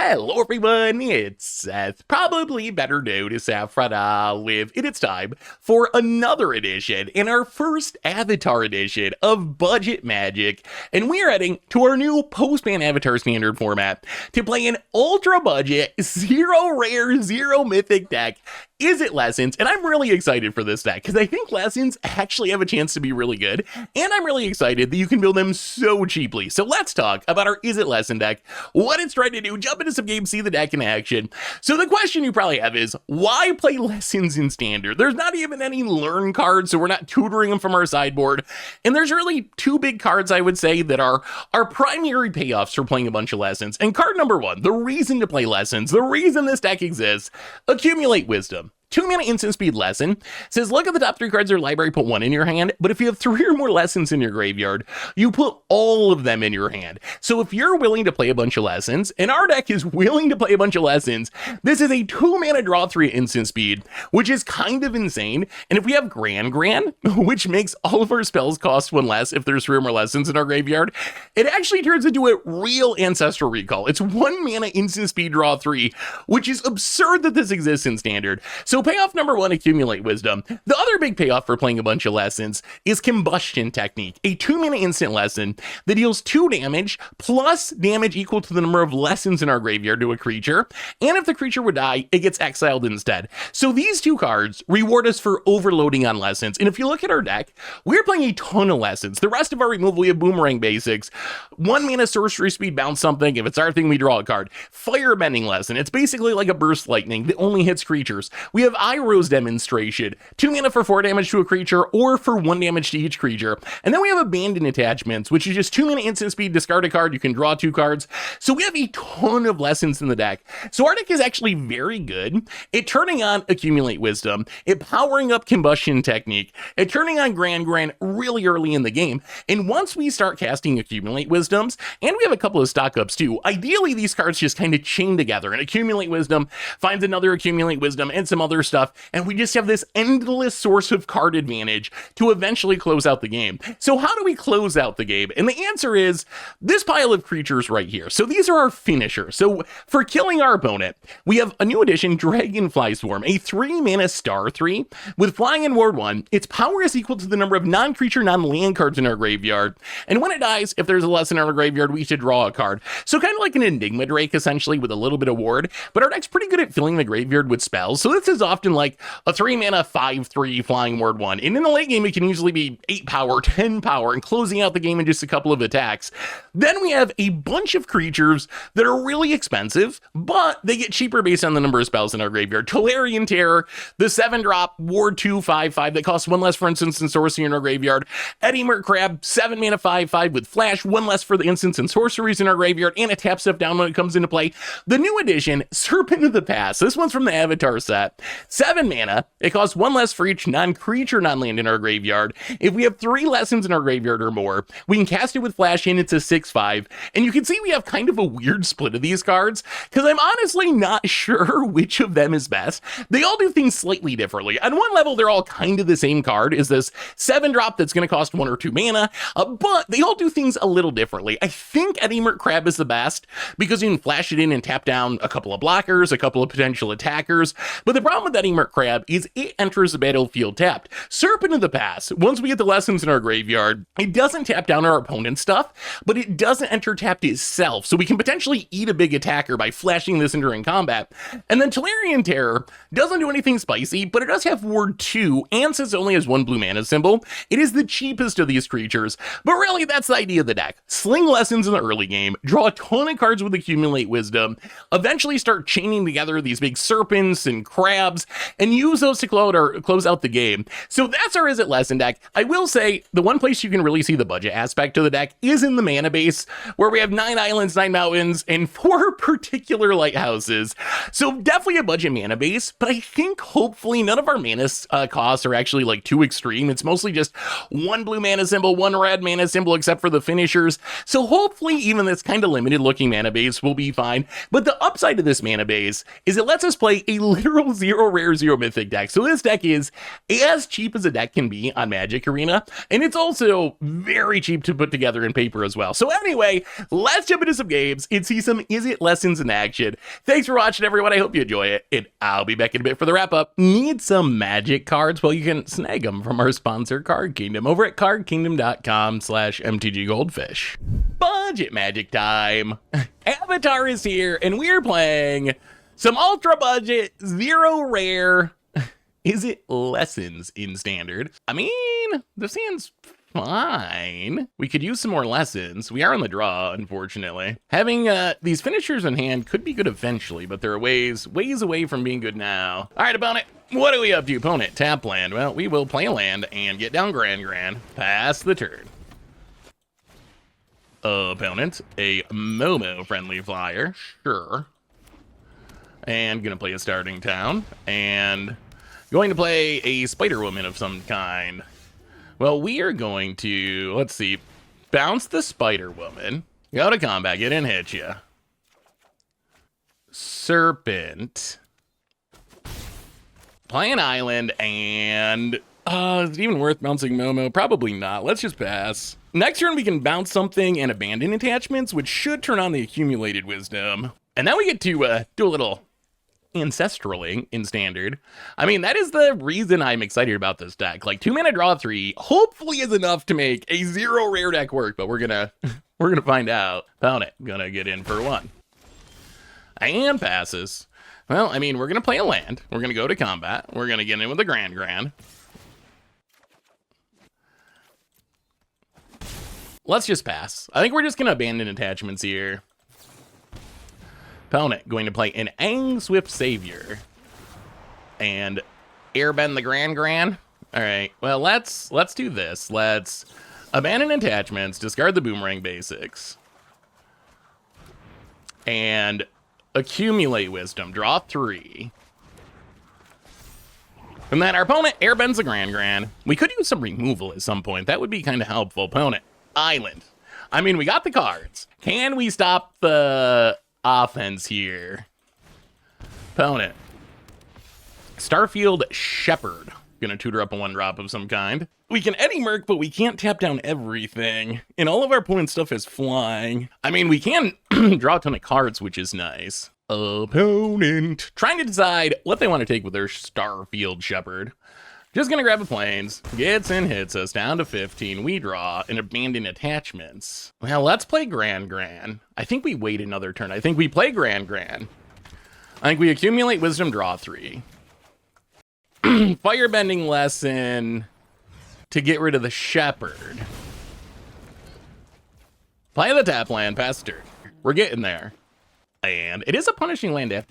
Hello everyone, it's Seth, probably better known as Saffron with It's Time for another edition in our first Avatar edition of Budget Magic, and we are heading to our new post-ban Avatar standard format to play an ultra-budget, zero rare, zero mythic deck. Is it Lessons? And I'm really excited for this deck because I think Lessons actually have a chance to be really good, and I'm really excited that you can build them so cheaply. So let's talk about our Is It Lesson deck, what it's trying to do, jump into some games, see the deck in action. So the question you probably have is, why play Lessons in Standard? There's not even any Learn cards, so we're not tutoring them from our sideboard, and there's really two big cards I would say that are our primary payoffs for playing a bunch of Lessons. And card number one, the reason to play Lessons, the reason this deck exists, Accumulate Wisdom. 2-mana instant speed lesson says look at the top 3 cards of your library, put 1 in your hand, but if you have 3 or more lessons in your graveyard, you put all of them in your hand. So if you're willing to play a bunch of lessons, and our deck is willing to play a bunch of lessons, this is a 2-mana draw 3 instant speed, which is kind of insane. And if we have Gran, which makes all of our spells cost 1 less if there's 3 or more lessons in our graveyard, it actually turns into a real Ancestral Recall. It's 1 mana instant speed draw 3, which is absurd that this exists in Standard. So payoff number 1, Accumulate Wisdom. The other big payoff for playing a bunch of lessons is Combustion Technique, a 2-mana instant lesson that deals 2 damage plus damage equal to the number of lessons in our graveyard to a creature, and if the creature would die, it gets exiled instead. So these 2 cards reward us for overloading on lessons, and if you look at our deck, we're playing a ton of lessons. The rest of our removal, we have Boomerang Basics, 1 mana sorcery speed, bounce something, if it's our thing, we draw a card. Firebending Lesson, it's basically like a Burst Lightning that only hits creatures. We have Iroh's Demonstration, 2 mana for 4 damage to a creature or for 1 damage to each creature. And then we have Abandon Attachments, which is just 2 mana instant speed, discard a card, you can draw 2 cards. So we have a ton of lessons in the deck. So our deck is actually very good at turning on Accumulate Wisdom, at powering up Combustion Technique, at turning on Gran really early in the game. And once we start casting Accumulate Wisdoms, and we have a couple of stock ups too, ideally these cards just kind of chain together, and Accumulate Wisdom finds another Accumulate Wisdom and some other stuff, and we just have this endless source of card advantage to eventually close out the game. So how do we close out the game? And the answer is this pile of creatures right here. So these are our finishers. So for killing our opponent, we have a new addition, Dragonfly Swarm, a 3-mana star 3 with flying in Ward 1. Its power is equal to the number of non-creature, non-land cards in our graveyard, and when it dies, if there's a lesson in our graveyard, we should draw a card. So kind of like an Enigma Drake essentially with a little bit of ward, but our deck's pretty good at filling the graveyard with spells. So this is often like a 3-mana 5/3 flying Ward 1, and in the late game it can usually be 8 power, 10 power, and closing out the game in just a couple of attacks. Then we have a bunch of creatures that are really expensive, but they get cheaper based on the number of spells in our graveyard. Tolarian Terror, the 7-drop Ward 2 5/5 that costs 1 less for instance and sorcery in our graveyard. Eddie Crab, 7-mana 5/5 with flash, 1 less for the instants and sorceries in our graveyard, and a tap stuff down when it comes into play. The new addition, Serpent of the Past. This one's from the Avatar set. 7 mana, it costs 1 less for each non-creature, non-land in our graveyard. If we have 3 lessons in our graveyard or more, we can cast it with flash in, it's a 6/5. And you can see we have kind of a weird split of these cards, because I'm honestly not sure which of them is best. They all do things slightly differently. On one level, they're all kind of the same card, is this 7-drop that's going to cost 1 or 2 mana, but they all do things a little differently. I think Eddie Crab is the best, because you can flash it in and tap down a couple of blockers, a couple of potential attackers, but the problem with Eddie Crab is it enters the battlefield tapped. Serpent of the Past, once we get the lessons in our graveyard, it doesn't tap down our opponent's stuff, but it doesn't enter tapped itself, so we can potentially eat a big attacker by flashing this in during combat. And then Tolarian Terror doesn't do anything spicy, but it does have Ward 2, and since it only has 1 blue mana symbol, it is the cheapest of these creatures. But really, that's the idea of the deck. Sling lessons in the early game, draw a ton of cards with Accumulate Wisdom, eventually start chaining together these big serpents and crabs, and use those to close out the game. So that's our Is It Lesson deck. I will say, the one place you can really see the budget aspect of the deck is in the mana base, where we have 9 islands, 9 mountains, and 4 particular lighthouses. So definitely a budget mana base, but I think hopefully none of our mana costs are actually like too extreme. It's mostly just 1 blue mana symbol, 1 red mana symbol, except for the finishers. So hopefully even this kind of limited looking mana base will be fine. But the upside to this mana base is it lets us play a literal 0 rare 0 mythic deck. So this deck is as cheap as a deck can be on Magic Arena, and it's also very cheap to put together in paper as well. So anyway, let's jump into some games and see some Is It lessons in action. Thanks for watching, everyone. I hope you enjoy it, and I'll be back in a bit for the wrap up. Need some Magic cards? Well, you can snag them from our sponsor, Card Kingdom, over at cardkingdom.com/mtggoldfish. Budget Magic time. Avatar is here, and we're playing some ultra budget, 0 rare Is It lessons in Standard. I mean, this hand's fine. We could use some more lessons. We are on the draw, unfortunately. Having these finishers in hand could be good eventually, but they're ways away from being good now. All right, opponent, what are we up to? Opponent, tap land. Well, we will play a land and get down Grand, pass the turn. Opponent, a Momo-friendly flyer, sure. And gonna play a starting town, and going to play a Spider Woman of some kind. Well, we are going to, let's see, bounce the Spider Woman, go to combat, get in, hit ya. Serpent. Play an island, and is it even worth bouncing Momo? Probably not. Let's just pass. Next turn, we can bounce something and abandon attachments, which should turn on the accumulated wisdom. And then we get to do a little ancestraling in Standard. I mean, that is the reason I'm excited about this deck. Like, 2 mana draw 3 hopefully is enough to make a 0 rare deck work, but we're gonna find out. Opponent gonna get in for 1 and passes. Well, I mean, we're gonna play a land, we're gonna go to combat, we're gonna get in with a Grand. Let's just pass. I think we're just gonna abandon attachments here. Opponent going to play an Aang Swift Savior and airbend the Grand. All right, well, let's do this. Let's abandon attachments, discard the Boomerang basics, and accumulate wisdom. Draw 3. And then our opponent airbends the Grand. We could use some removal at some point. That would be kind of helpful. Opponent, island. I mean, we got the cards. Can we stop the offense here? Opponent, Starfield Shepherd. Gonna tutor up a 1-drop of some kind. We can Eddie Merc, but we can't tap down everything. And all of our opponent's stuff is flying. I mean, we can draw a ton of cards, which is nice. Opponent trying to decide what they want to take with their Starfield Shepherd. Just gonna grab a plains, gets in, hits us down to 15. We draw and abandon attachments. Well, let's play Grand. I think we wait another turn. I think we play Grand. I think we accumulate wisdom, draw 3. Firebending lesson to get rid of the shepherd. Play the tap land, pass turn. We're getting there. And it is a punishing land to have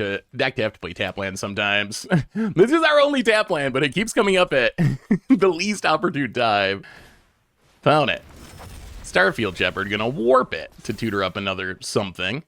to play tap land sometimes. This is our only tap land, but it keeps coming up at the least opportune time. Found it. Starfield Shepherd, gonna warp it to tutor up another something.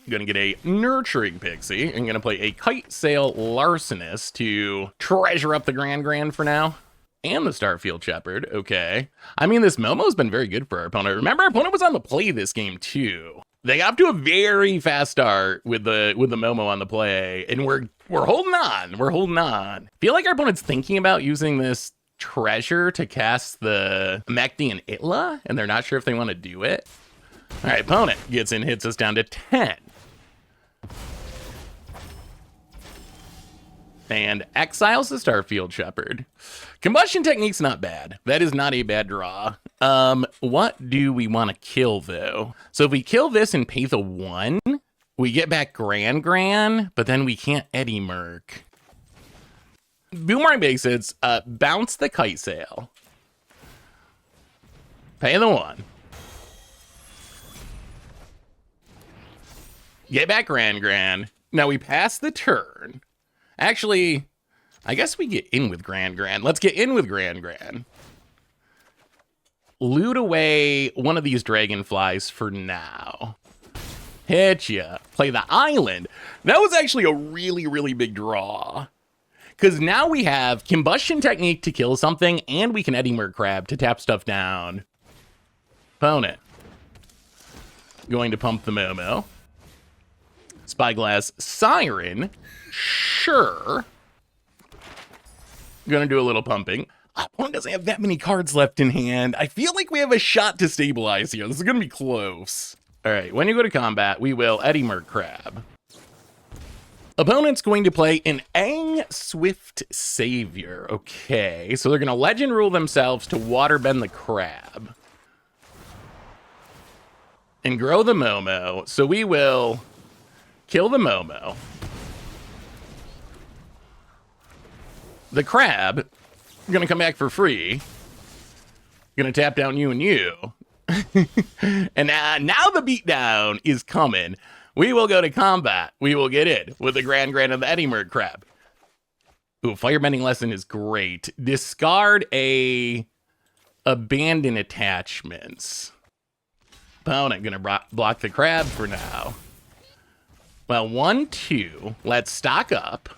Gonna get a Nurturing Pixie, and gonna play a Kite Sail Larcenist to treasure up the Grand for now. And the Starfield Shepherd, okay. I mean, this Momo's been very good for our opponent. Remember, our opponent was on the play this game too. They got to a very fast start with the Momo on the play, and we're holding on. We're holding on. Feel like our opponent's thinking about using this treasure to cast the Mekti and Itla, and they're not sure if they want to do it. All right, opponent gets in, hits us down to 10. And exiles the Starfield Shepherd. Combustion Technique's not bad. That is not a bad draw. What do we want to kill, though? So if we kill this and pay the 1, we get back Grand, but then we can't Eddie Merc. Boomerang Basics, bounce the Kite Sail. Pay the 1. Get back Grand. Now we pass the turn. Actually, I guess we get in with Grand. Let's get in with Grand. Loot away one of these dragonflies for now. Hit ya. Play the island. That was actually a really big draw. Because now we have Combustion Technique to kill something, and we can Eddie Merc Crab to tap stuff down. Opponent going to pump the Momo. Spyglass Siren. Sure. Gonna do a little pumping. Opponent doesn't have that many cards left in hand. I feel like we have a shot to stabilize here. This is gonna be close. All right, when you go to combat, we will Eddie Merc Crab. Opponent's going to play an Aang Swift Savior. Okay, so they're gonna Legend Rule themselves to Waterbend the Crab. And grow the Momo, so we will kill the Momo. The Crab, gonna come back for free. Gonna tap down you and you. And now the beatdown is coming. We will go to combat. We will get in with the Grand of the Eddie Merc Crab. Ooh, Firebending Lesson is great. Discard a Abandon Attachments. Opponent gonna block the crab for now. Well, 1, 2. Let's stock up.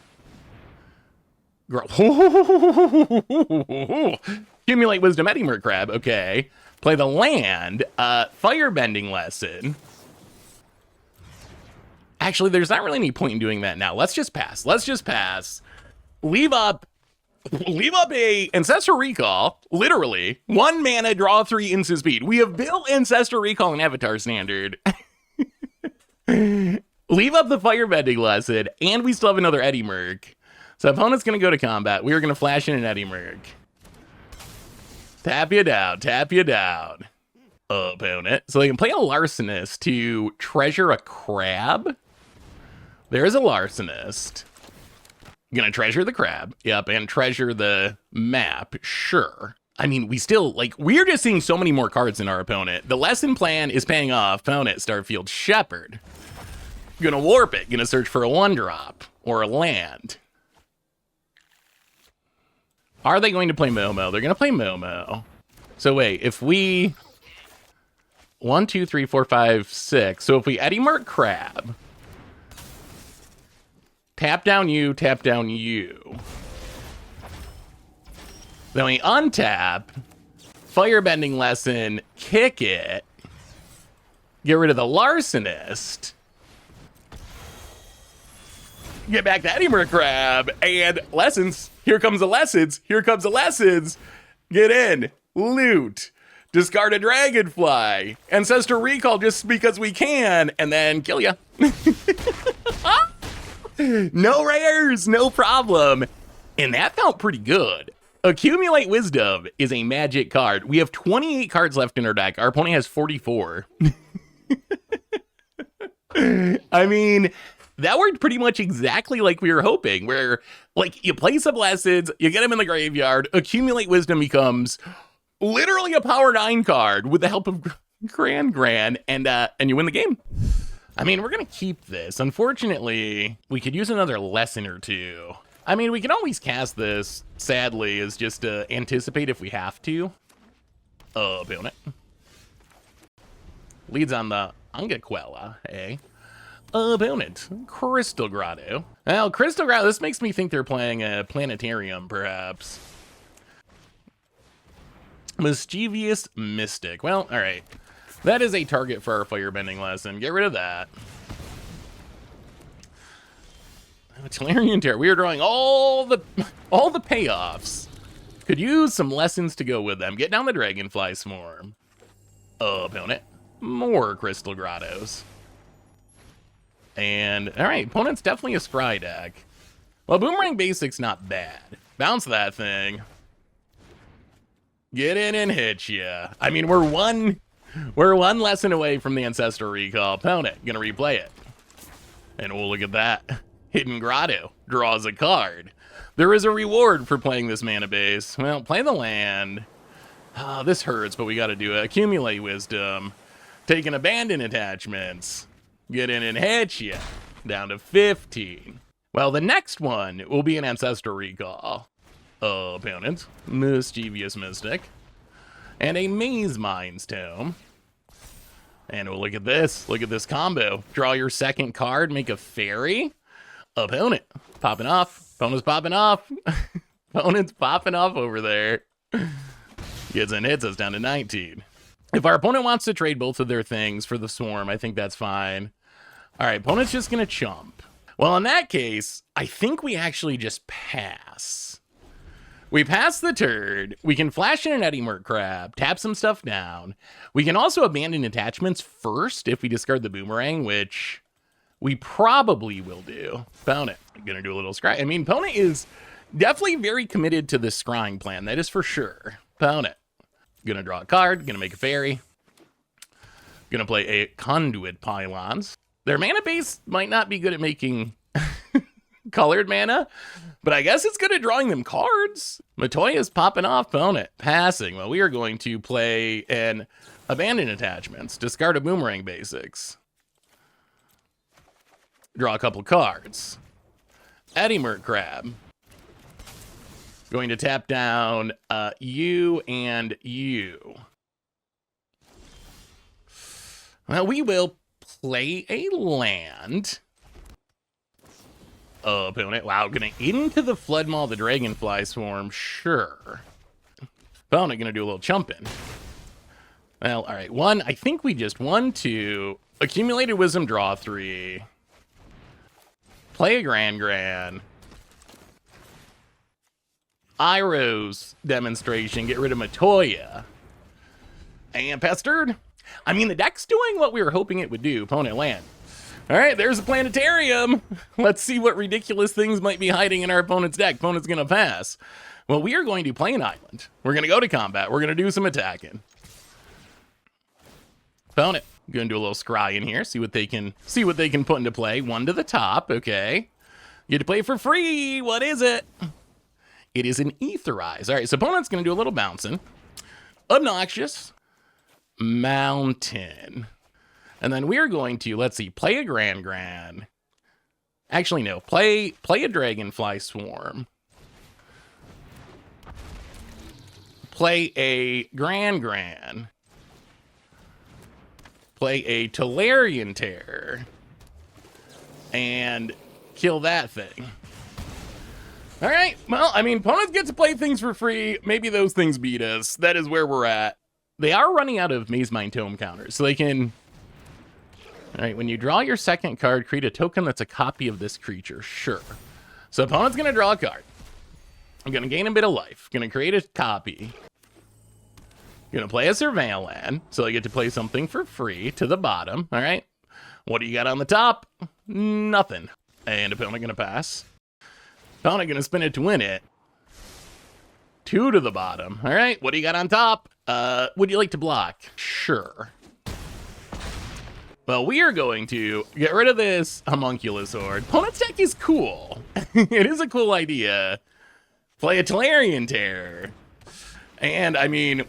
Accumulate Wisdom Eddie Merc Crab. Okay. Play the land. Firebending Lesson. Actually, there's not really any point in doing that now. Let's just pass. Let's just pass. Leave up a Ancestral Recall. Literally. 1 mana, draw 3 instant speed. We have built Ancestral Recall in Avatar Standard. Leave up the Firebending Lesson, and we still have another Eddie Merc. So opponent's going to go to combat. We are going to flash in an Eddie Merc. Tap you down. Tap you down. Opponent. So they can play a Larcenist to treasure a crab. There's a Larcenist. Gonna treasure the crab. Yep, and treasure the map. Sure. I mean, we're just seeing so many more cards in our opponent. The lesson plan is paying off. Opponent, Starfield Shepherd. Gonna warp it. Gonna search for a 1-drop or a land. Are they going to play Momo? They're going to play Momo. So wait, if we... 1, 2, 3, 4, 5, 6. So if we Eddie Merc Crab, tap down you, tap down you. Then we untap, Firebending Lesson, kick it, get rid of the Larcenist, get back to Eddie Merc Crab, and lessons. Here comes the lessons. Here comes the lessons. Get in. Loot. Discard a Dragonfly. Ancestral Recall just because we can. And then kill ya. No rares. No problem. And that felt pretty good. Accumulate Wisdom is a magic card. We have 28 cards left in our deck. Our opponent has 44. I mean... that worked pretty much exactly like we were hoping, where, like, you play some lessons, you get them in the graveyard, Accumulate Wisdom becomes literally a Power 9 card with the help of Grand, and you win the game. I mean, we're going to keep this. Unfortunately, we could use another lesson or two. I mean, we can always cast this, sadly, is just to anticipate if we have to. Opponent. Leads on the Angaquella, eh? Opponent, Crystal Grotto. Well, Crystal Grotto, this makes me think they're playing a Planetarium, perhaps. Mischievous Mystic. Well, all right. That is a target for our Firebending Lesson. Get rid of that. Tolarian Terror. We are drawing all the payoffs. Could use some lessons to go with them. Get down the Dragonfly Swarm. Opponent, more Crystal Grottos. And, alright, opponent's definitely a Scry deck. Well, Boomerang Basic's not bad. Bounce that thing. Get in and hit ya. I mean, we're one lesson away from the Ancestral Recall. Opponent, gonna replay it. And we'll look at that. Hidden Grotto draws a card. There is a reward for playing this mana base. Well, play the land. Oh, this hurts, but we gotta do it. Accumulate Wisdom. Take an Abandon Attachments. Get in and hit ya. Down to 15. Well, the next one will be an Ancestral Recall. Opponent, Mischievous Mystic. And a Maze Mind's Tome. And we'll look at this. Look at this combo. Draw your second card, make a fairy. Opponent, popping off. Opponent's popping off. Opponent's popping off over there. Gets and hits us down to 19. If our opponent wants to trade both of their things for the Swarm, I think that's fine. All right, opponent's just going to chump. Well, in that case, I think we actually just pass. We pass the turd. We can flash in an Eddy Merc Crab, tap some stuff down. We can also abandon attachments first if we discard the Boomerang, which we probably will do. Opponent, I'm going to do a little scry. I mean, opponent is definitely very committed to this scrying plan. That is for sure. Opponent, going to draw a card, going to make a fairy. Going to play a Conduit Pylons. Their mana base might not be good at making colored mana, but I guess it's good at drawing them cards. Matoya's popping off, opponent. Passing. Well, we are going to play an Abandon Attachments. Discard a Boomerang Basics. Draw a couple cards. Eddy Merc Crab. Going to tap down you and you. Well, we will play a land. Opponent, wow, gonna into the Flood Maw, the Dragonfly Swarm, sure. Opponent gonna do a little chumping. Well, all right, one, I think we just 1, 2, Accumulated Wisdom, draw 3. Play a Grand. Iroh's Demonstration, get rid of Matoya. And Pestered. I mean, the deck's doing what we were hoping it would do. Opponent land. All right, there's a planetarium. Let's see what ridiculous things might be hiding in our opponent's deck. Opponent's going to pass. Well, we are going to play an island. We're going to go to combat. We're going to do some attacking. Opponent, going to do a little scry in here. See what they can put into play. 1 to the top. Okay. You get to play for free. What is it? It is an Etherize. All right, so opponent's going to do a little bouncing. Obnoxious. Mountain. And then we're going to, let's see, play a Grand. Actually, no, play a Dragonfly Swarm. Play a Grand. Play a Tolarian Terror. And kill that thing. All right, well, I mean, opponents get to play things for free. Maybe those things beat us. That is where we're at. They are running out of Maze Mind Tome counters, so they can... All right, when you draw your second card, create a token that's a copy of this creature. Sure. So opponent's going to draw a card. I'm going to gain a bit of life. Going to create a copy. Going to play a Surveil Land, so I get to play something for free to the bottom. All right. What do you got on the top? Nothing. And opponent going to pass. Opponent going to spin it to win it. 2 to the bottom. All right. What do you got on top? Would you like to block? Sure. Well, we are going to get rid of this Homunculus Horde. Opponent's deck is cool. It is a cool idea. Play a Tolarian Terror. And, I mean,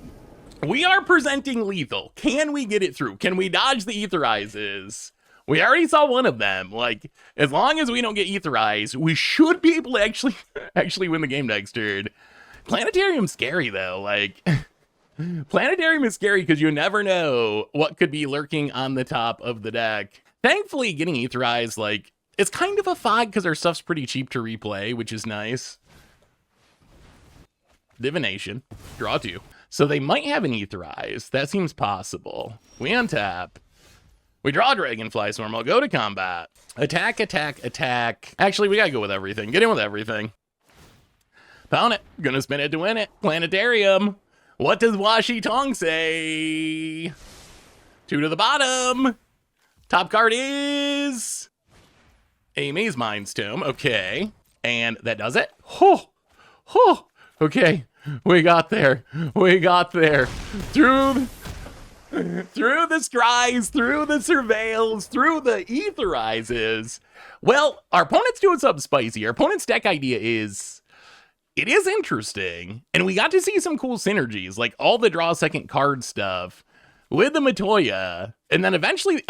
we are presenting lethal. Can we get it through? Can we dodge the Etherizes? We already saw one of them. Like, as long as we don't get Etherized, we should be able to actually win the game next turn. Planetarium's scary, though. Like... Planetarium is scary because you never know what could be lurking on the top of the deck. Thankfully, getting Etherized, like, it's kind of a fog because our stuff's pretty cheap to replay, which is nice. Divination. Draw 2. So they might have an Etherized. That seems possible. We untap. We draw Dragonfly Swarm. I'll go to combat. Attack. Actually, we gotta go with everything. Get in with everything. Pound it. Gonna spin it to win it. Planetarium. What does Washi Tong say? 2 to the bottom. Top card is a Maze Mind's Tome. Okay. And that does it. Okay. We got there. Through the scries, through the surveils, through the Etherizes. Well, our opponent's doing something spicy. Our opponent's deck idea is... It is interesting, and we got to see some cool synergies, like all the draw second card stuff with the Matoya, and then eventually,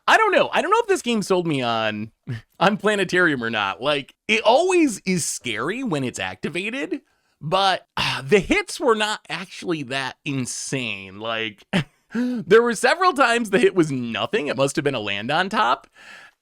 I don't know if this game sold me on Planetarium or not. Like, it always is scary when it's activated, but the hits were not actually that insane. Like, there were several times the hit was nothing. It must have been a land on top.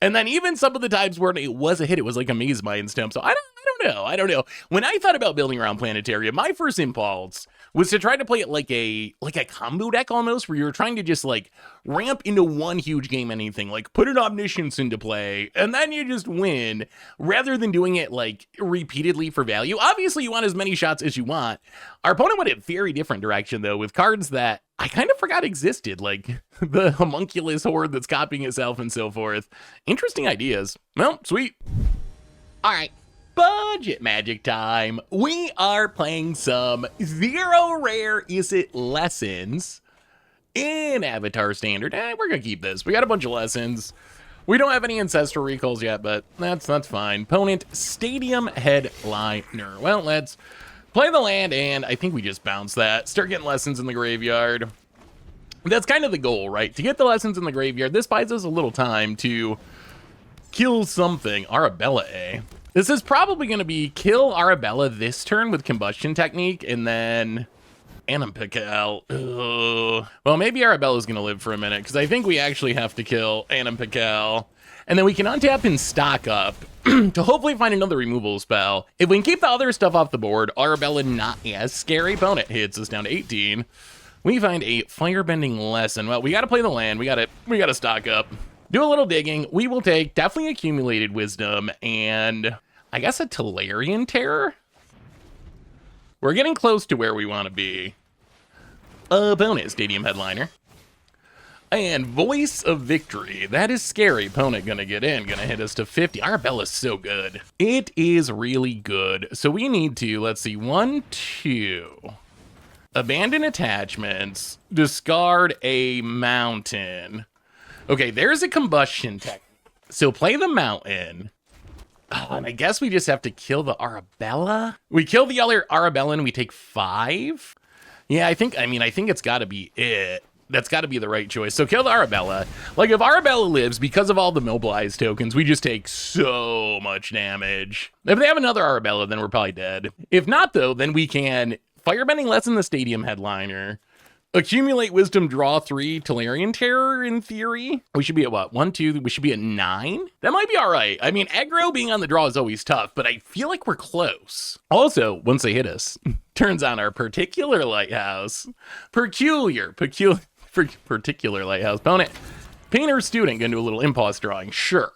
And then even some of the times where it was a hit, it was like a Maze Mind's Tome. So I don't I don't know. When I thought about building around Planetarium, my first impulse was to try to play it like a combo deck almost, where you're trying to just like ramp into one huge game anything, like put an Omniscience into play, and then you just win, rather than doing it like repeatedly for value. Obviously, you want as many shots as you want. Our opponent went a very different direction, though, with cards that I kind of forgot existed, like the homunculus horde that's copying itself and so forth. Interesting ideas. Well, sweet. All right. Budget magic time. We are playing some zero rare is it lessons in Avatar Standard. We're gonna keep this. We got a bunch of lessons. We don't have any ancestral recalls yet, but that's fine. Opponent Stadium Headliner. Well, let's play the land, and I think we just bounce that. Start getting lessons in the graveyard. That's kind of the goal, right? To get the lessons in the graveyard. This buys us a little time to kill something. Arabella, eh? This is probably going to be kill Arabella this turn with Combustion Technique, and then Anam-Pikal. Well, maybe Arabella's going to live for a minute, because I think we actually have to kill Anam-Pikal. And then we can untap and stock up to hopefully find another removal spell. If we can keep the other stuff off the board, Arabella not as scary. Opponent hits us down to 18. We find a Firebending Lesson. Well, we got to play the land. We got to stock up. Do a little digging. We will take definitely Accumulated Wisdom and I guess a Tolarian Terror. We're getting close to where we want to be. Opponent Stadium Headliner. And Voice of Victory. That is scary. Opponent gonna get in, gonna hit us to 50. Arabella's so good. It is really good. So we need to, let's see, 1, 2. Abandon attachments. Discard a mountain. Okay, there's a combustion technique. So play the mountain. And I guess we just have to kill the Arabella. We kill the other Arabella and we take 5. Yeah, I think it's gotta be it. That's gotta be the right choice. So kill the Arabella. Like if Arabella lives, because of all the mobilized tokens, we just take so much damage. If they have another Arabella, then we're probably dead. If not though, then we can Firebending Lesson the Stadium Headliner. Accumulate Wisdom, draw 3, Tolarian Terror in theory. We should be at what, 1, 2, we should be at 9? That might be all right. I mean, aggro being on the draw is always tough, but I feel like we're close. Also, once they hit us, turns on our particular lighthouse. Particular lighthouse. Opponent, Painter Student, gonna do a little impulse drawing, sure.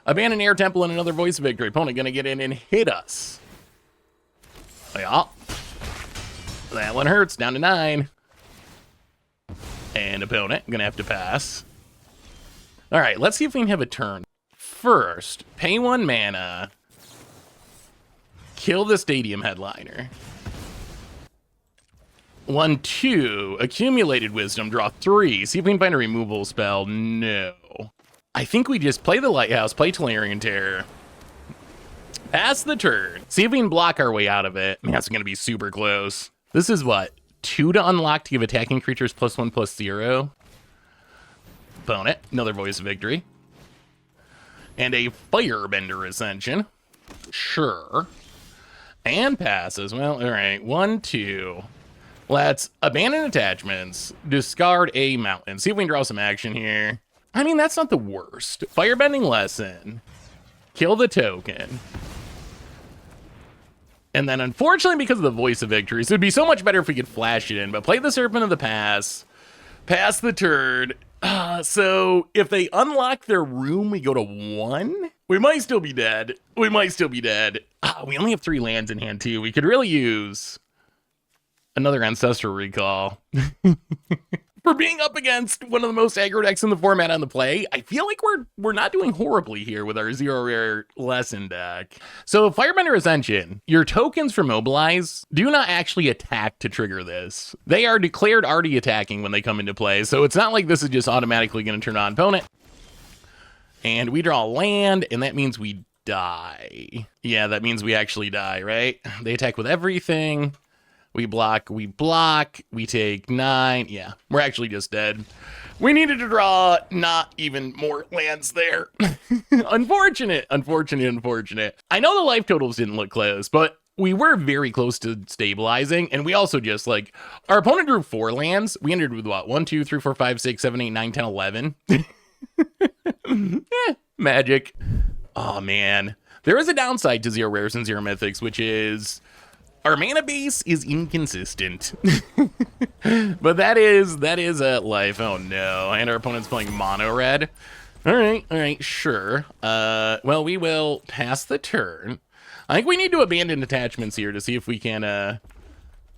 Abandon Air Temple and another Voice of Victory. Opponent gonna get in and hit us. Yeah. That one hurts, down to 9. And opponent, gonna have to pass. All right, let's see if we can have a turn. First, pay 1 mana. Kill the Stadium Headliner. 1, 2, Accumulated Wisdom, draw 3. See if we can find a removal spell. No. I think we just play the Lighthouse, play Tolarian Terror. Pass the turn. See if we can block our way out of it. Man, that's gonna be super close. This is what? 2 to unlock to give attacking creatures +1/+0. Opponent, another Voice of Victory. And a Firebender Ascension. Sure. And passes. Well, all right. 1, 2. Let's abandon attachments. Discard a mountain. See if we can draw some action here. I mean, that's not the worst. Firebending Lesson. Kill the token. And then, unfortunately, because of the Voice of Victory, so it'd be so much better if we could flash it in, but play the Serpent of the Pass, pass the turn. So if they unlock their room, we go to 1? We might still be dead. We only have 3 lands in hand, too. We could really use another Ancestral Recall. For being up against one of the most aggro decks in the format on the play, I feel like we're not doing horribly here with our 0 rare lesson deck. So Firebender Ascension, your tokens for Mobilize do not actually attack to trigger this. They are declared already attacking when they come into play, so it's not like this is just automatically going to turn on opponent. And we draw land, and that means we die. Yeah, that means we actually die, right? They attack with everything. We block, we take 9. Yeah, we're actually just dead. We needed to draw not even more lands there. Unfortunate. I know the life totals didn't look close, but we were very close to stabilizing, and we also just, like, our opponent drew 4 lands. We ended with what? 1, 2, 3, 4, 5, 6, 7, 8, 9, 10, 11. Magic. Oh, man. There is a downside to 0 rares and 0 mythics, which is our mana base is inconsistent. But that is life. Oh no, and our opponent's playing mono red. All right, sure. Well, we will pass the turn. I think we need to abandon attachments here to see if we can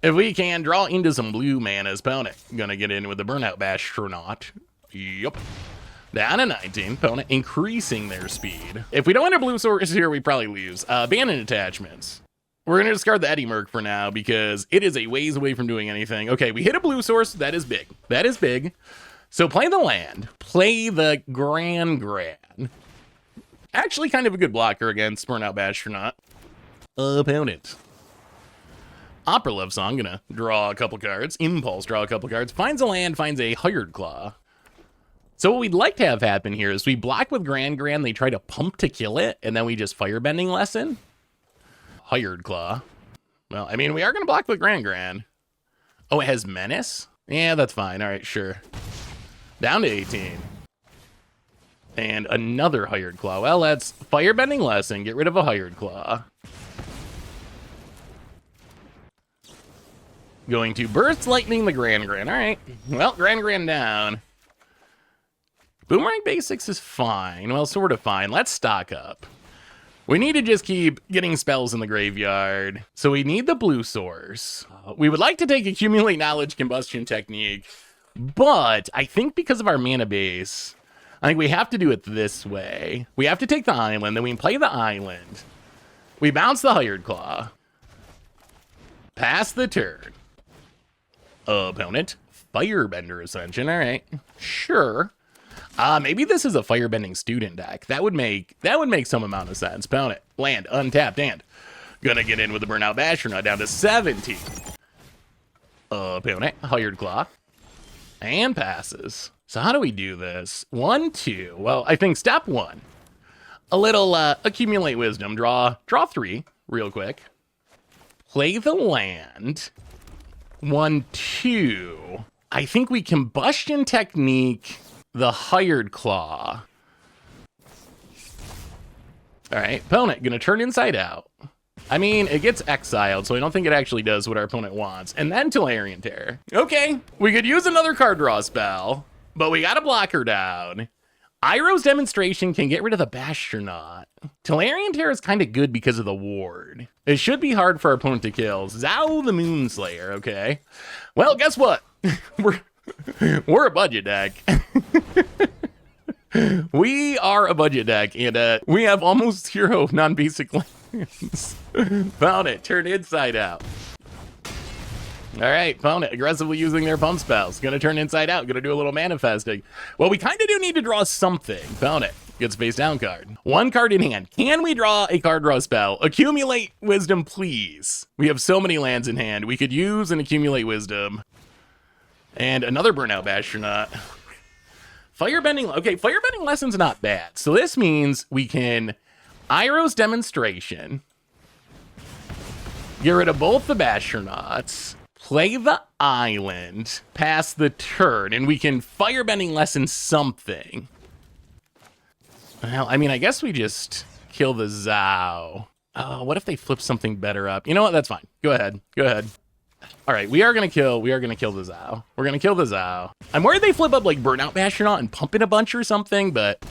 draw into some blue mana's opponent. Gonna get in with the Burnout Bash or not. Yup. Down to 19. Opponent increasing their speed. If we don't enter blue source here, we probably lose. Abandon attachments. We're gonna discard the Eddy Merc for now because it is a ways away from doing anything. Okay, we hit a blue source. That is big. That is big. So play the land. Play the Gran. Actually kind of a good blocker against Burnout Bash or not. Opponent. Opera Love Song, gonna draw a couple cards. Impulse, draw a couple cards. Finds a land, finds a Hired Claw. So what we'd like to have happen here is we block with Gran, they try to pump to kill it, and then we just Firebending Lesson. Hired Claw. Well, I mean, we are gonna block with Gran. Oh, it has Menace? Yeah, that's fine. All right, sure. Down to 18. And another Hired Claw. Well, that's Firebending Lesson. Get rid of a Hired Claw. Going to Burst Lightning the Gran. All right. Well, Gran down. Boomerang Basics is fine. Well, sort of fine. Let's stock up. We need to just keep getting spells in the graveyard. So we need the blue source. We would like to take Accumulate Knowledge Combustion Technique, but I think because of our mana base, I think we have to do it this way. We have to take the island, then we play the island. We bounce the Hired Claw. Pass the turn. Opponent. Firebender Ascension. All right. Sure. Maybe this is a Firebending student deck. That would make some amount of sense. Opponent. Land. Untapped. And gonna get in with the Burnout Basher. Now down to 17. Opponent. Hired Claw. And passes. So how do we do this? 1, 2. Well, I think step 1. A little Accumulate Wisdom. Draw 3 real quick. Play the land. 1, 2. I think we Combustion Technique the Hired Claw. All right, opponent gonna turn inside out. I mean, it gets exiled, so I don't think it actually does what our opponent wants. And then Tolarian Terror. Okay, we could use another card draw spell, but we got a blocker down. Iroh's Demonstration can get rid of the Bastronaut. Tolarian Terror is kind of good because of the ward. It should be hard for our opponent to kill. Zao the Moonslayer, okay. Well, guess what? We're a budget deck. We are a budget deck, and we have almost 0 non-basic lands. Found it. Turn inside out. All right, found it. Aggressively using their pump spells. Gonna turn inside out. Gonna do a little manifesting. Well, we kind of do need to draw something. Found it. Good space down card. 1 card in hand. Can we draw a card draw spell? Accumulate Wisdom, please. We have so many lands in hand. We could use an Accumulate Wisdom. And another Burnout Bastronaut. Firebending. Okay, Firebending Lesson's not bad. So this means we can Iroh's Demonstration. Get rid of both the Bastronauts. Play the island. Pass the turn. And we can Firebending Lesson something. Well, I mean, I guess we just kill the Zao. Oh, what if they flip something better up? You know what? That's fine. Go ahead. Go ahead. All right, we are gonna kill the Zao. We're gonna kill the Zao. I'm worried they flip up like Burnout Bastronaut and pump in a bunch or something, but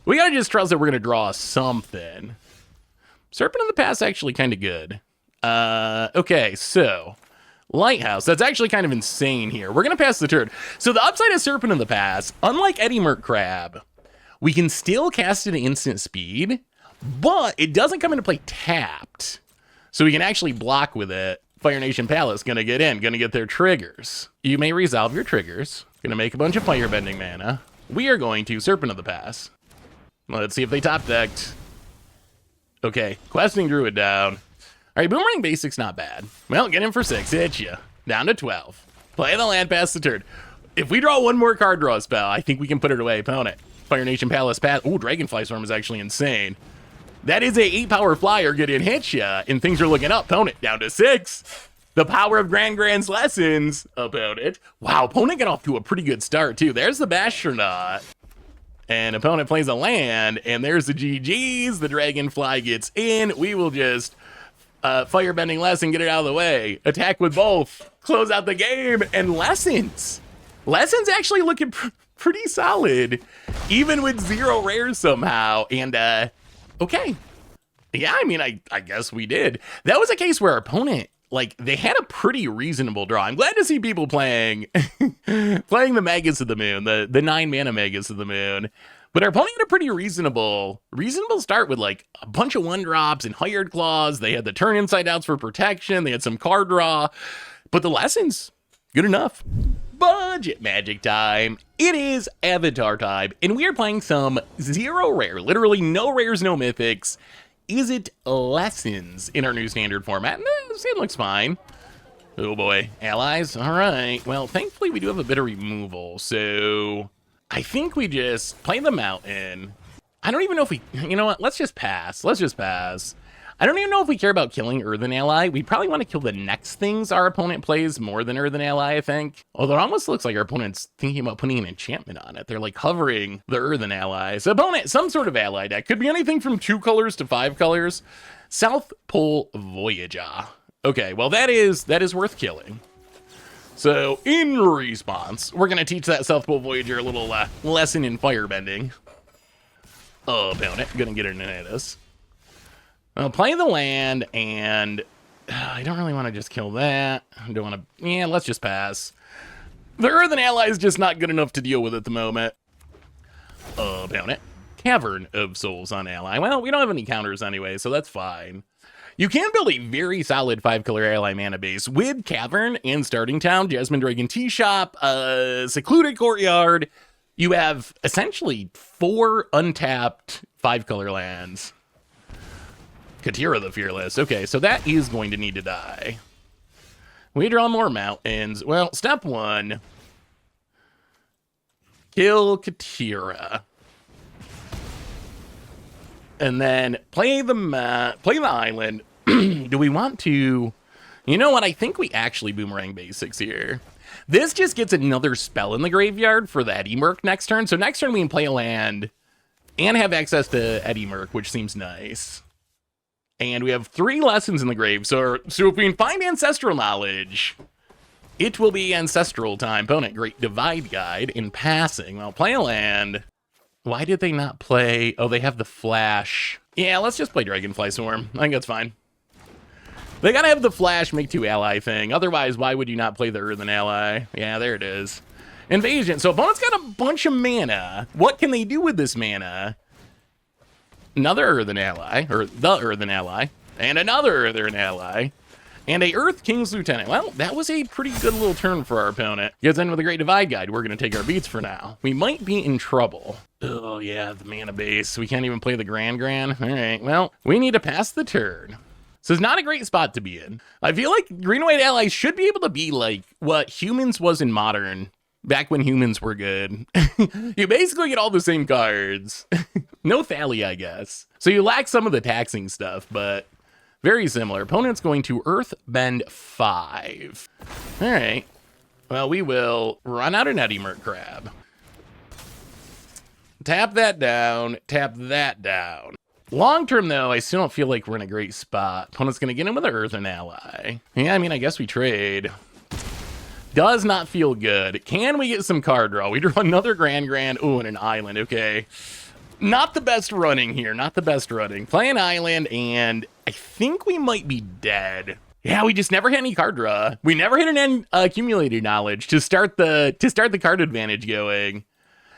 we gotta just trust that we're gonna draw something. Serpent of the Past actually kind of good. Okay, so Lighthouse. That's actually kind of insane here. We're gonna pass the turn. So the upside of Serpent of the Past, unlike Eddy Merc Crab, we can still cast it at instant speed, but it doesn't come into play tapped. So we can actually block with it. Fire Nation Palace gonna get in, gonna get their triggers. You may resolve your triggers. Gonna make a bunch of firebending mana. We are going to Serpent of the Pass. Let's see if they top decked. Okay, Questing Druid down. All right, Boomerang Basics not bad. Well, get in for 6, hit ya. Down to 12. Play the land, pass the turn. If we draw 1 more card draw spell, I think we can put it away, opponent. Fire Nation Palace pass. Ooh, Dragonfly Swarm is actually insane. That is a 8-power flyer, get in, hit ya, and things are looking up. Opponent down to 6. The power of Gran's lessons, opponent. Wow, opponent got off to a pretty good start, too. There's the Bastronaut. And opponent plays a land, and there's the GG's. The Dragonfly gets in. We will just firebending lesson, get it out of the way. Attack with both. Close out the game. And lessons. Lessons actually looking pretty solid, even with 0 rares somehow. And, okay. Yeah, I mean, I guess we did. That was a case where our opponent, like, they had a pretty reasonable draw. I'm glad to see people playing playing the Magus of the Moon, the 9-mana Magus of the Moon. But our opponent had a pretty reasonable start with, like, a bunch of 1-drops and Hired Claws. They had the turn inside outs for protection. They had some card draw. But the lessons, good enough. Budget Magic time. It is Avatar time. And we are playing some 0 rare, literally no rares, no mythics. Is it lessons in our new standard format? It looks fine. Oh boy, allies. All right. Well, thankfully we do have a bit of removal, so I think we just play the mountain. I don't even know if we, you know what? Let's just pass. Let's just pass. I don't even know if we care about killing Earthen Ally. We probably want to kill the next things our opponent plays more than Earthen Ally, I think. Although it almost looks like our opponent's thinking about putting an enchantment on it. They're like hovering the Earthen Ally. So opponent, some sort of ally deck. Could be anything from 2 colors to 5 colors. South Pole Voyager. Okay, well that is worth killing. So in response, we're going to teach that South Pole Voyager a little lesson in firebending. Oh, opponent, gonna get into this. I'll play the land, and I don't really want to just kill that. I don't want to, yeah, let's just pass. The Earthen Ally is just not good enough to deal with at the moment. Opponent. Cavern of Souls on ally. Well, we don't have any counters anyway, so that's fine. You can build a very solid 5-color ally mana base with Cavern and Starting Town, Jasmine Dragon Tea Shop, Secluded Courtyard. You have essentially 4 untapped 5-color lands. Katira the Fearless. Okay, so that is going to need to die. We draw more mountains. Well, step 1. Kill Katira. And then play the island. Do we want to... You know what? I think we actually boomerang basics here. This just gets another spell in the graveyard for the Eddie Merc next turn. So next turn we can play a land and have access to Eddie Merc, which seems nice. And we have 3 lessons in the grave. So if we can find ancestral knowledge, it will be ancestral time. Opponent, Great Divide Guide in passing. Well, play a land. Why did they not play? Oh, they have the flash. Yeah, let's just play Dragonfly Swarm. I think that's fine. They gotta have the flash make 2 ally thing. Otherwise, why would you not play the Earthen Ally? Yeah, there it is. Invasion. So opponent's got a bunch of mana. What can they do with this mana? Another Earthen Ally, or the Earthen Ally, and another Earthen Ally, and a Earth King's Lieutenant. Well, that was a pretty good little turn for our opponent. Gets in with a Great Divide Guide. We're going to take our beats for now. We might be in trouble. Oh, yeah, the mana base. We can't even play the Grand. All right, well, we need to pass the turn. So it's not a great spot to be in. I feel like Green White Allies should be able to be like what Humans was in Modern, back when Humans were good. You basically get all the same cards. No Thali, I guess. So you lack some of the taxing stuff, but very similar. Opponent's going to Earthbend 5. All right. Well, we will run out an Eddie Merc Crab. Tap that down. Tap that down. Long term, though, I still don't feel like we're in a great spot. Opponent's going to get in with an Earthen Ally. Yeah, I mean, I guess we trade. Does not feel good. Can we get some card draw? We draw another Grand. Ooh, and an island. Okay. Not the best running here. Not the best running. Play an island, and I think we might be dead. Yeah, we just never hit any card draw. We never hit an accumulated knowledge to start the card advantage going.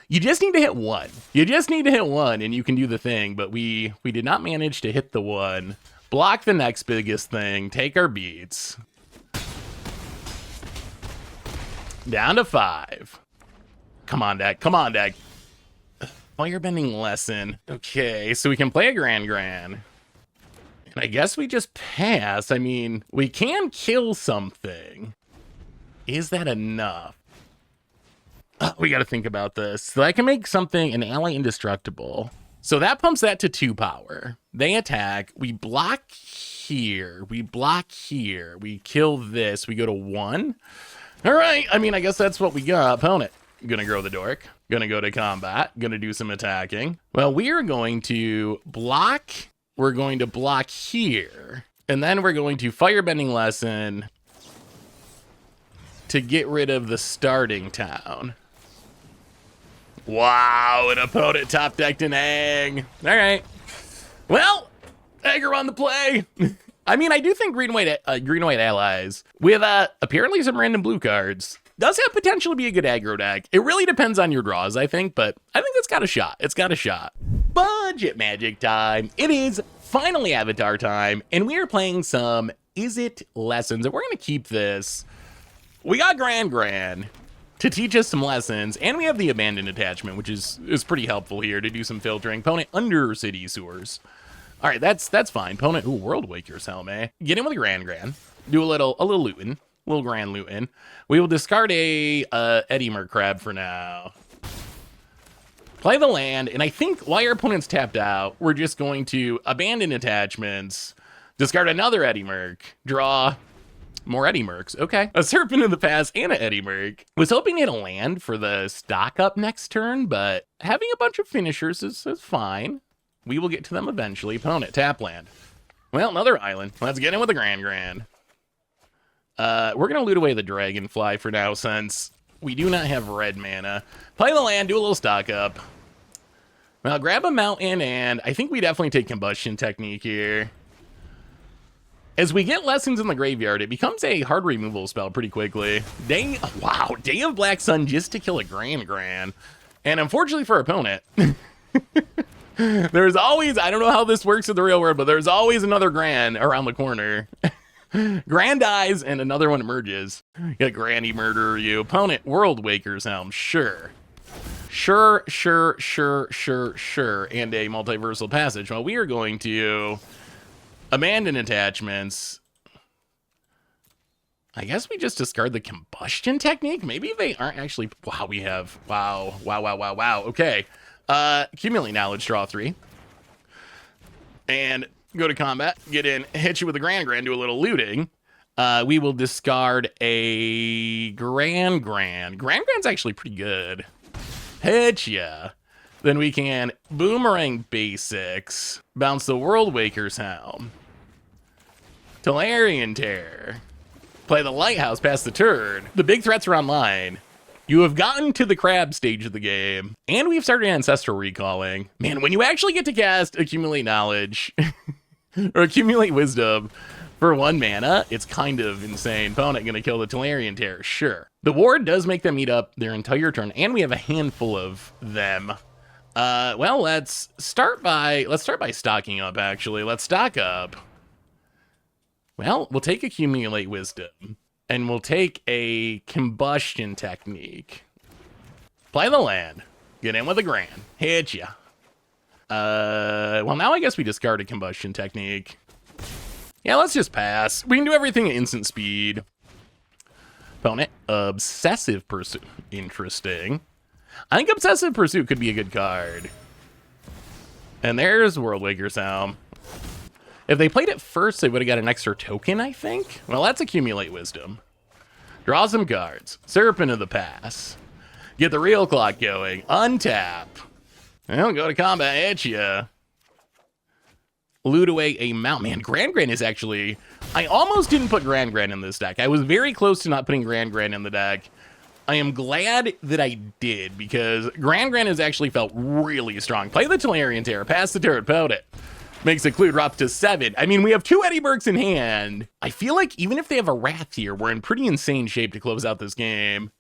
You just need to hit 1. You just need to hit 1, and you can do the thing. But we did not manage to hit the 1. Block the next biggest thing. Take our beats. Down to 5. Come on, deck. Come on, deck. Firebending lesson. Okay, so we can play a Grand. And I guess we just pass. I mean, we can kill something. Is that enough? We got to think about this. So I can make something, an ally, indestructible. So that pumps that to 2 power. They attack. We block here. We block here. We kill this. We go to 1. All right. I mean, I guess that's what we got. Opponent. Gonna grow the dork. Gonna go to combat. Gonna do some attacking. Well, we are going to block. We're going to block here. And then we're going to firebending lesson to get rid of the starting town. Wow, an opponent top decked an egg. All right. Well, Egger on the play. I mean, I do think green white allies with apparently some random blue cards does have potential to be a good aggro deck. It really depends on your draws, I think, but I think it's got a shot. It's got a shot. Budget Magic time. It is finally Avatar time, and we are playing some Is It lessons, and we're going to keep this. We got Gran to teach us some lessons, and we have the Abandoned Attachment, which is pretty helpful here to do some filtering. Opponent under City Sewers. All right, that's fine. Opponent, ooh, World Waker's Helm, eh? Get in with a Gran. Do a little looting. Little Gran looting. We will discard a Eddie Merc Crab for now. Play the land, and I think while your opponent's tapped out, we're just going to abandon attachments, discard another Eddie Merc, draw more Eddie Mercs. Okay. A Serpent of the Past and an Eddie Merc. Was hoping to hit a land for the stock up next turn, but having a bunch of finishers is fine. We will get to them eventually. Opponent, tap land. Well, another island. Let's get in with a Gran. We're going to loot away the Dragonfly for now since we do not have red mana. Play the land, do a little stock up. Well, grab a mountain, and I think we definitely take Combustion Technique here. As we get lessons in the graveyard, it becomes a hard removal spell pretty quickly. Day of Black Sun just to kill a Gran. And unfortunately for our opponent, there's always, I don't know how this works in the real world, but there's always another Gran around the corner. Gran dies and another one emerges. Get Granny murder you. Opponent, World Waker's Helm, sure. Sure. And a Multiversal Passage. Well, we are going to abandon attachments. I guess we just discard the Combustion Technique. Maybe they aren't actually. Wow, we have. Wow. Okay. Accumulate Knowledge, draw 3. And go to combat, get in, hit you with a Gran, do a little looting. We will discard a Gran. Gran's actually pretty good. Hit ya. Then we can Boomerang Basics, bounce the World Waker's Helm, Tolarian Terror, play the Lighthouse past the turn. The big threats are online. You have gotten to the crab stage of the game, and we've started Ancestral Recalling. Man, when you actually get to cast Accumulate Knowledge, or Accumulate Wisdom for 1 mana, it's kind of insane. Opponent gonna kill the Tolarian Terror, sure. The Ward does make them eat up their entire turn, and we have a handful of them. Well, let's start by stocking up, actually. Let's stock up. Well, we'll take Accumulate Wisdom, and we'll take a Combustion Technique. Play the land. Get in with a Gran. Hit ya. Well, now I guess we discard a Combustion Technique. Yeah, let's just pass. We can do everything at instant speed. Opponent, Obsessive Pursuit. Interesting. I think Obsessive Pursuit could be a good card. And there's World Waker's Helm. If they played it first, they would have got an extra token, I think. Well, let's Accumulate Wisdom. Draw some cards. Serpent of the Past. Get the real clock going. Untap. Well, go to combat, hit ya. Loot away a mount. Man, Gran is actually... I almost didn't put Gran in this deck. I was very close to not putting Gran in the deck. I am glad that I did, because Gran has actually felt really strong. Play the Tolarian Terror, pass the turret, opponent. Makes a clue, drop to 7. I mean, we have 2 Eddie Mercs in hand. I feel like even if they have a Wrath here, we're in pretty insane shape to close out this game.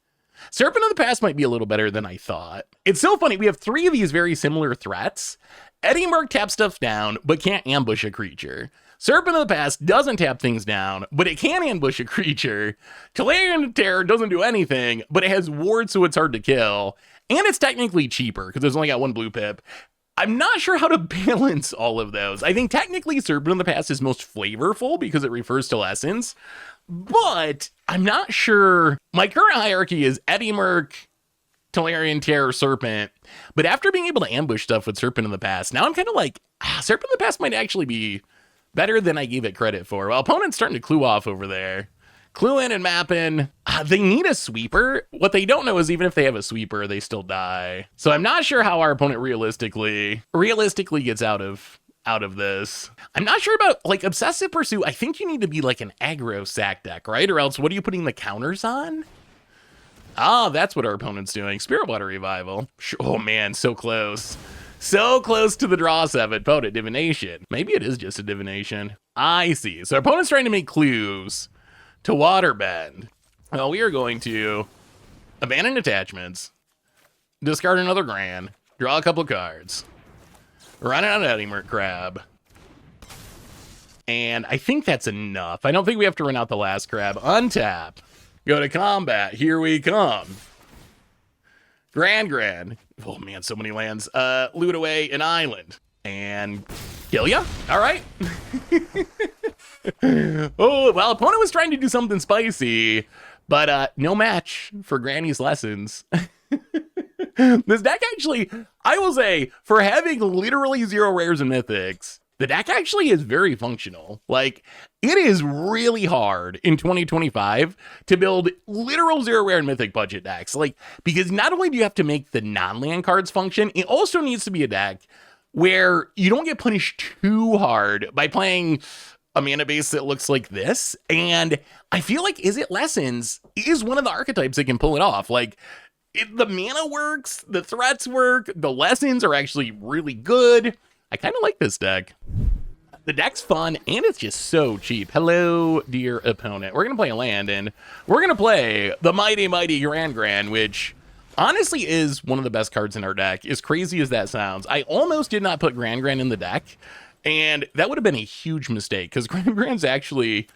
Serpent of the Past might be a little better than I thought. It's so funny, we have 3 of these very similar threats. Eddie Merc taps stuff down, but can't ambush a creature. Serpent of the Past doesn't tap things down, but it can ambush a creature. Tolarian Terror doesn't do anything, but it has wards, so it's hard to kill. And it's technically cheaper, because it's only got 1 blue pip. I'm not sure how to balance all of those. I think technically Serpent of the Past is most flavorful because it refers to lessons, but I'm not sure. My current hierarchy is Eddie Merc, Tolarian Terror, Serpent, but after being able to ambush stuff with Serpent of the Past, now I'm kind of like, Serpent of the Past might actually be better than I gave it credit for. Well, opponent's starting to clue off over there. Clue in and map in. They need a sweeper. What they don't know is even if they have a sweeper, they still die. So I'm not sure how our opponent realistically gets out of this. I'm not sure about like Obsessive Pursuit. I think you need to be like an aggro sack deck, right? Or else what are you putting the counters on? Ah, that's what our opponent's doing. Spirit Water Revival. Oh man, so close. So close to the draw 7. Opponent Divination. Maybe it is just a Divination. I see. So our opponent's trying to make clues to Waterbend. Well, we are going to abandon attachments, discard another Grand, draw a couple of cards, run out Eddie Merc Crab. And I think that's enough. I don't think we have to run out the last crab. Untap. Go to combat. Here we come. Grand. Oh man, so many lands. Loot away an island. And kill ya? All right. Oh, well, opponent was trying to do something spicy, but no match for Granny's Lessons. This deck actually, I will say, for having literally 0 rares and mythics, the deck actually is very functional. Like, it is really hard in 2025 to build literal 0 rare and mythic budget decks. Like, because not only do you have to make the non-land cards function, it also needs to be a deck where you don't get punished too hard by playing a mana base that looks like this. And I feel like Is It Lessons is one of the archetypes that can pull it off. Like, the mana works, the threats work, the lessons are actually really good. I kind of like this deck. The deck's fun, and it's just so cheap. Hello, dear opponent. We're going to play a land, and we're going to play the mighty Grand, which honestly is one of the best cards in our deck, as crazy as that sounds. I almost did not put Grand in the deck, and that would have been a huge mistake, because Grand's actually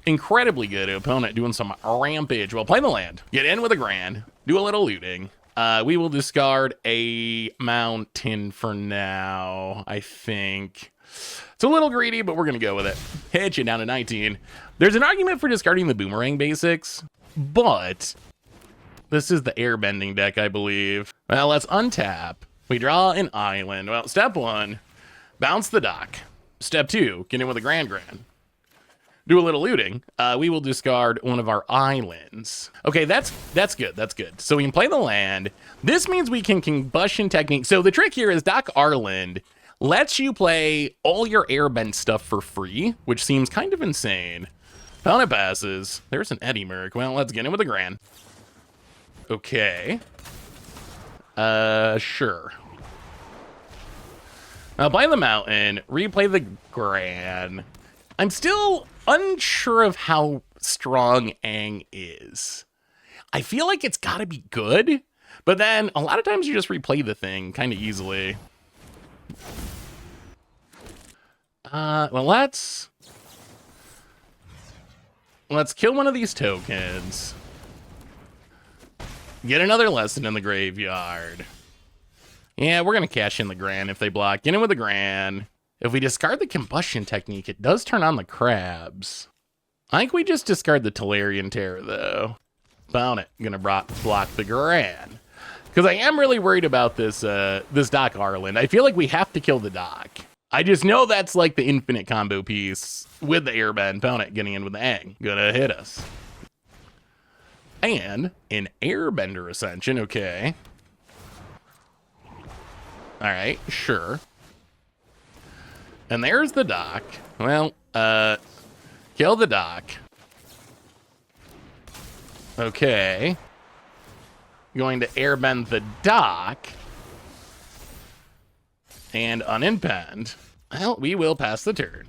incredibly good. Opponent doing some rampage. Well, play the land. Get in with a Grand. Do a little looting. We will discard a mountain for now, I think. It's a little greedy, but we're going to go with it. Hitch it down to 19. There's an argument for discarding the Boomerang basics, but this is the airbending deck, I believe. Well, let's untap. We draw an island. Well, step 1, bounce the dock. Step 2, get in with a Grand. Do a little looting. We will discard one of our islands. Okay, that's good. That's good. So we can play the land. This means we can combustion technique. So the trick here is Doc Arland lets you play all your airbend stuff for free, which seems kind of insane. Opponent passes. There's an Eddie Merc. Well, let's get in with a Grand. Okay. Sure. I'll play the mountain, replay the Grand. I'm still unsure of how strong Aang is. I feel like it's gotta be good, but then a lot of times you just replay the thing kind of easily. Well, let's kill one of these tokens. Get another lesson in the graveyard. Yeah, we're gonna cash in the Grand if they block. Get in with the Grand. If we discard the combustion technique, it does turn on the crabs. I think we just discard the Tolarian Terror, though. Found it. Gonna block the Grand. Because I am really worried about this this Doc Arland. I feel like we have to kill the Doc. I just know that's like the infinite combo piece with the Airbend. Found it. Getting in with the Aang. Gonna hit us. And an Airbender Ascension. Okay. All right. Sure. And there's the Doc. Well, kill the Doc. Okay. Going to airbend the Doc. And unimpend. Well, we will pass the turn.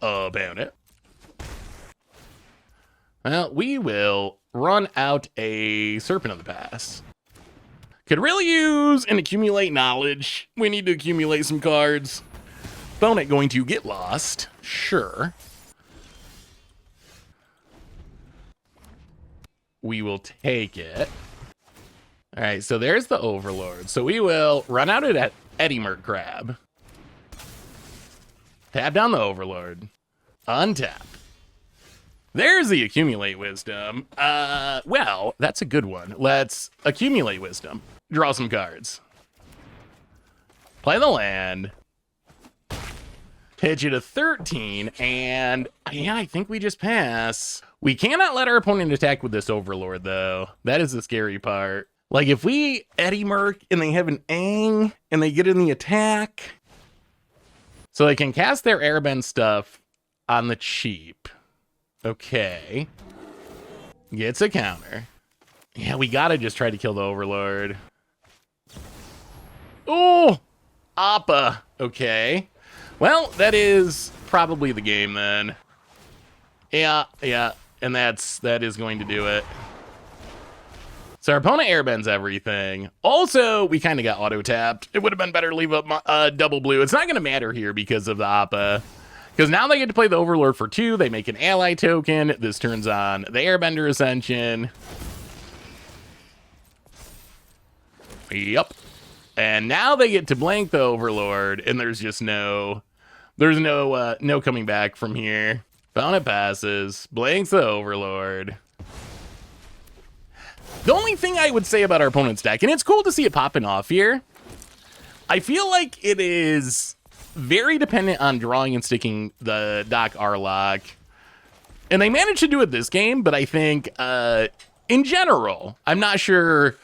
About it. Well, we will run out a Serpent of the Past. Could really use and accumulate knowledge. We need to accumulate some cards. Opponent going to get lost. Sure. We will take it. All right, so there's the Overlord. So we will run out at Eddie Merc Crab. Tap down the Overlord. Untap. There's the Accumulate Wisdom. Well, that's a good one. Let's accumulate Wisdom. Draw some cards. Play the land. pitch it a 13, and yeah, I think we just pass. We cannot let our opponent attack with this Overlord, though. That is the scary part. Like, if we Eddie Merc and they have an Aang and they get in the attack, so they can cast their Airbend stuff on the cheap. Okay. Gets a counter. Yeah, we gotta just try to kill the Overlord. Oh! Appa. Okay. Well, that is probably the game then. Yeah, and that is going to do it. So our opponent airbends everything. Also, we kind of got auto-tapped. It would have been better to leave up double blue. It's not going to matter here because of the Appa. Because now they get to play the Overlord for 2. They make an ally token. This turns on the Airbender Ascension. Yep. And now they get to blank the Overlord, and there's just no coming back from here. Opponent passes, blanks the Overlord. The only thing I would say about our opponent's deck, and it's cool to see it popping off here, I feel like it is very dependent on drawing and sticking the Doc Arlock. And they managed to do it this game, but I think in general, I'm not sure.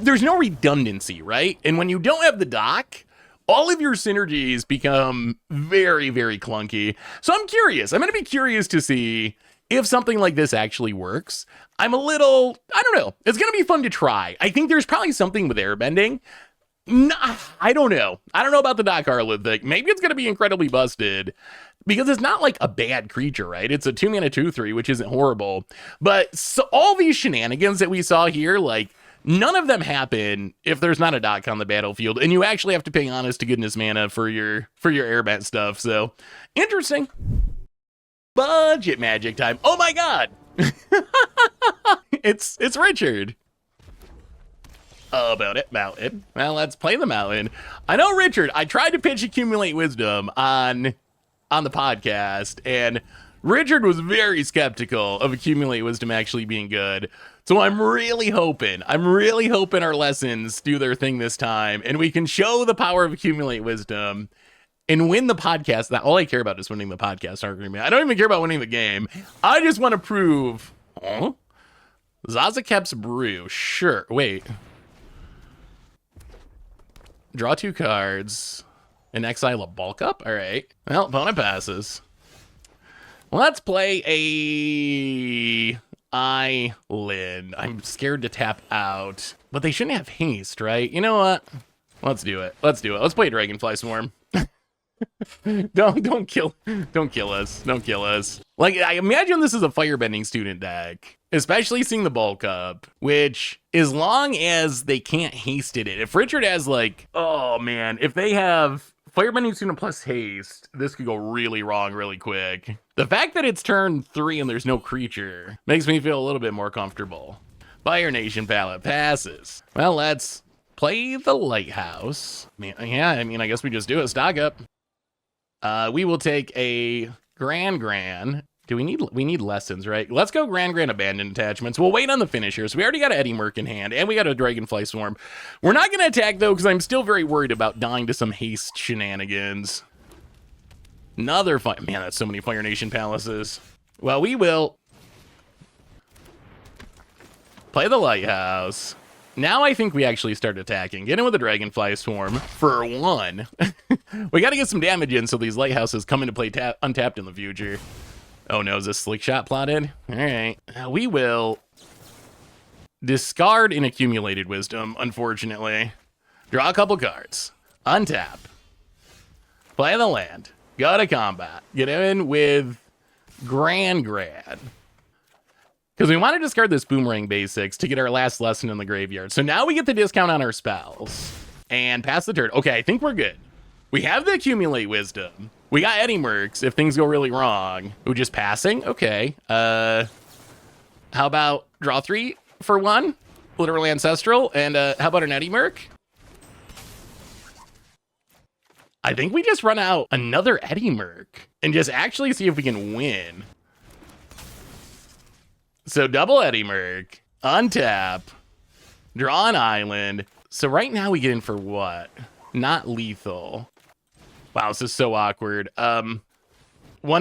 There's no redundancy, right? And when you don't have the Doc, all of your synergies become very, very clunky. So I'm curious. I'm going to be curious to see if something like this actually works. I don't know. It's going to be fun to try. I think there's probably something with airbending. I don't know. I don't know about the Doc Arlock thing. Maybe it's going to be incredibly busted because it's not like a bad creature, right? It's a 2-mana 2/3, which isn't horrible. But so all these shenanigans that we saw here, like, none of them happen if there's not a Doc on the battlefield, and you actually have to pay honest to goodness mana for your airbend stuff. So interesting. Budget magic time. Oh my god. It's Richard. About it, Mountain. Well, let's play the Mountain. I know Richard. I tried to pitch Accumulate Wisdom on the podcast, and Richard was very skeptical of Accumulate Wisdom actually being good. So I'm really hoping our lessons do their thing this time, and we can show the power of Accumulate Wisdom and win the podcast. That all I care about is winning the podcast argument. I don't even care about winning the game. I just want to prove. Zazakep's Brew. Sure. Wait. Draw 2 cards and exile a bulk up. All right. Well, opponent passes. Let's play a Island. I'm scared to tap out, but they shouldn't have haste, right? You know what? Let's do it. Let's play Dragonfly Swarm. Don't kill us. Like, I imagine this is a firebending student deck, especially seeing the bulk up, which, as long as they can't haste it. If Richard has, like, oh man, if they have firebending student plus haste, this could go really wrong really quick. The fact that it's turn 3 and there's no creature makes me feel a little bit more comfortable. Fire Nation Palette passes. Well, let's play the Lighthouse. I guess we just do it. Stock up. We will take a Grand. We need lessons, right? Let's go Grand Abandoned Attachments. We'll wait on the finisher. So we already got an Eddie Merc in hand, and we got a Dragonfly Swarm. We're not going to attack, though, because I'm still very worried about dying to some haste shenanigans. Another fire. Man, that's so many Fire Nation Palaces. Well, we will play the Lighthouse. Now I think we actually start attacking. Get in with the Dragonfly Swarm for 1. We got to get some damage in so these Lighthouses come into play untapped in the future. Oh no, is this Slick Shot plotted? All right. We will discard an Accumulated Wisdom, unfortunately. Draw a couple cards. Untap. Play the land. Go to combat. Get in with Grand. Because we want to discard this Boomerang Basics to get our last lesson in the graveyard. So now we get the discount on our spells. And pass the turn. Okay, I think we're good. We have the Accumulate Wisdom. We got Eddie Mercs if things go really wrong. Ooh, just passing? Okay. How about draw 3 for 1? Literally Ancestral. And how about an Eddie Merc? I think we just run out another Eddie Merc and just actually see if we can win. So double Eddie Merc, untap, draw an island. So right now we get in for what? Not lethal. Wow, this is so awkward. 1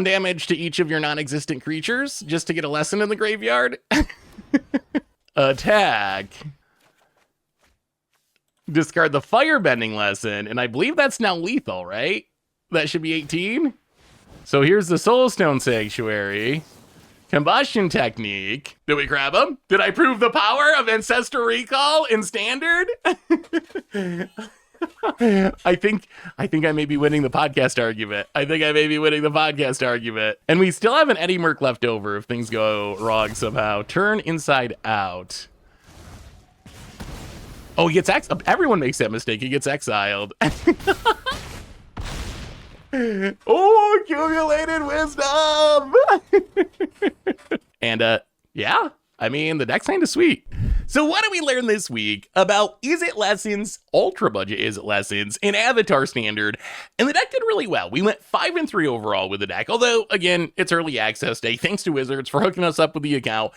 damage to each of your non-existent creatures just to get a lesson in the graveyard. Attack. Discard the firebending lesson, and I believe that's now lethal, right? That should be 18. So here's the Soulstone Sanctuary. Combustion technique. Did we grab him? Did I prove the power of Ancestor Recall in Standard? I think I may be winning the podcast argument. And we still have an Eddie Merc left over if things go wrong somehow. Turn inside out. Oh, he gets everyone makes that mistake. He gets exiled. Oh, accumulated wisdom. And yeah, I mean, the deck's kind of sweet. So what did we learn this week about Izzet Lessons, Ultra Budget Izzet Lessons, in Avatar Standard? And the deck did really well. We went 5-3 overall with the deck, although, again, it's early access day. Thanks to Wizards for hooking us up with the account.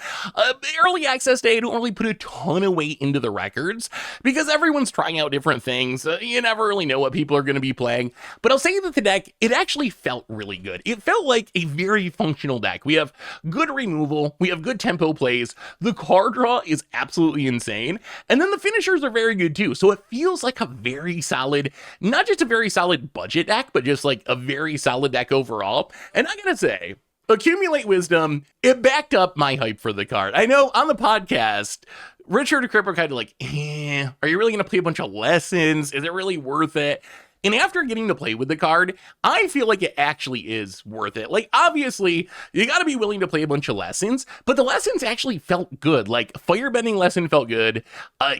Early access day, I don't really put a ton of weight into the records because everyone's trying out different things. You never really know what people are going to be playing. But I'll say that the deck, it actually felt really good. It felt like a very functional deck. We have good removal. We have good tempo plays. The card draw is absolutely insane. And then the finishers are very good too. So it feels like a very solid, not just a very solid budget deck, but just like a very solid deck overall. And I gotta say, Accumulate Wisdom, it backed up my hype for the card. I know on the podcast, Richard and Crip are kind of like, are you really going to play a bunch of lessons? Is it really worth it? And after getting to play with the card, I feel like it actually is worth it. Like, obviously, you got to be willing to play a bunch of lessons, but the lessons actually felt good. Like, Firebending lesson felt good.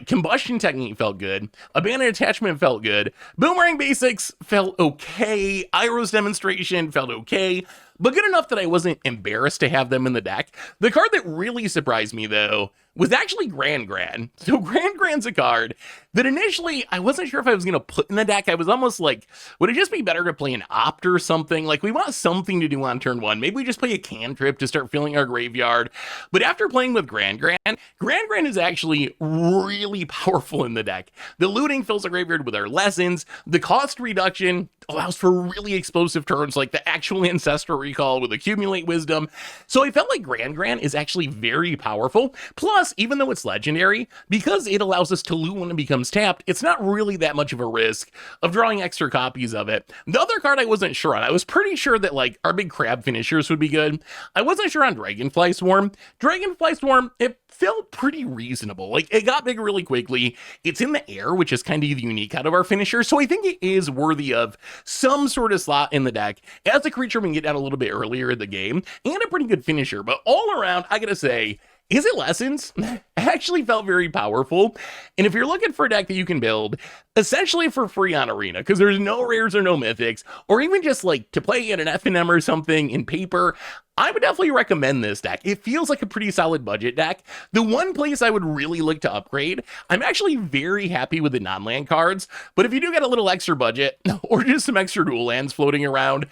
Combustion technique felt good. Abandoned attachment felt good. Boomerang basics felt okay. Iroh's demonstration felt okay, but good enough that I wasn't embarrassed to have them in the deck. The card that really surprised me, though, was actually Grand Gran. So Grand Gran's a card that initially I wasn't sure if I was going to put in the deck. I was almost like, would it just be better to play an Opt or something? Like, we want something to do on turn one. Maybe we just play a cantrip to start filling our graveyard. But after playing with Grand Gran is actually really powerful in the deck. The looting fills the graveyard with our lessons. The cost reduction allows for really explosive turns like the actual Ancestor Recall with Accumulate Wisdom. So I felt like Grand Gran is actually very powerful. Plus, even though it's legendary, because it allows us to loot when it becomes tapped, it's not really that much of a risk of drawing extra copies of it. The other card I wasn't sure on. I was pretty sure that like our big crab finishers would be good. I wasn't sure on Dragonfly Swarm. Dragonfly Swarm, it felt pretty reasonable. Like, it got big really quickly. It's in the air, which is kind of unique out of our finishers, so I think it is worthy of some sort of slot in the deck as a creature we can get down a little bit earlier in the game, and a pretty good finisher. But all around, I gotta say, Izzet Lessons actually felt very powerful. And if you're looking for a deck that you can build essentially for free on Arena, because there's no rares or no mythics, or even just like to play in an FNM or something in paper, I would definitely recommend this deck. It feels like a pretty solid budget deck. The one place I would really look to upgrade, I'm actually very happy with the non-land cards, but if you do get a little extra budget or just some extra dual lands floating around,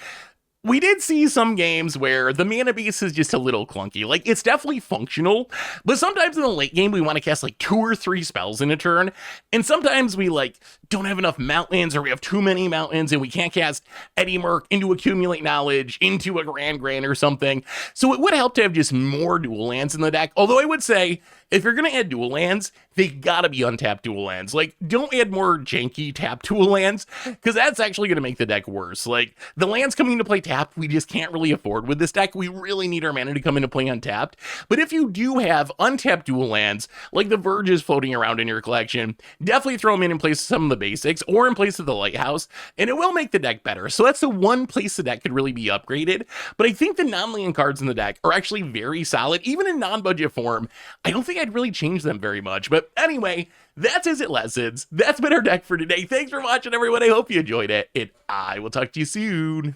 we did see some games where the mana base is just a little clunky. Like, it's definitely functional, but sometimes in the late game, we want to cast like 2 or 3 spells in a turn. And sometimes we like don't have enough mountains, or we have too many mountains and we can't cast Eddie Merc into Accumulate Knowledge into a Grand Gran or something. So it would help to have just more dual lands in the deck. Although I would say, if you're going to add dual lands, they gotta be untapped dual lands. Like, don't add more janky tap dual lands, because that's actually going to make the deck worse. Like, the lands coming into play tapped, we just can't really afford with this deck. We really need our mana to come into play untapped. But if you do have untapped dual lands, like the Verges floating around in your collection, definitely throw them in place of some of the basics, or in place of the Lighthouse, and it will make the deck better. So that's the one place the deck could really be upgraded. But I think the non-land cards in the deck are actually very solid, even in non-budget form. I don't think I'd really change them very much. But anyway, that's Izzet Lessons. That's been our deck for today. Thanks for watching, everyone. I hope you enjoyed it, and I will talk to you soon.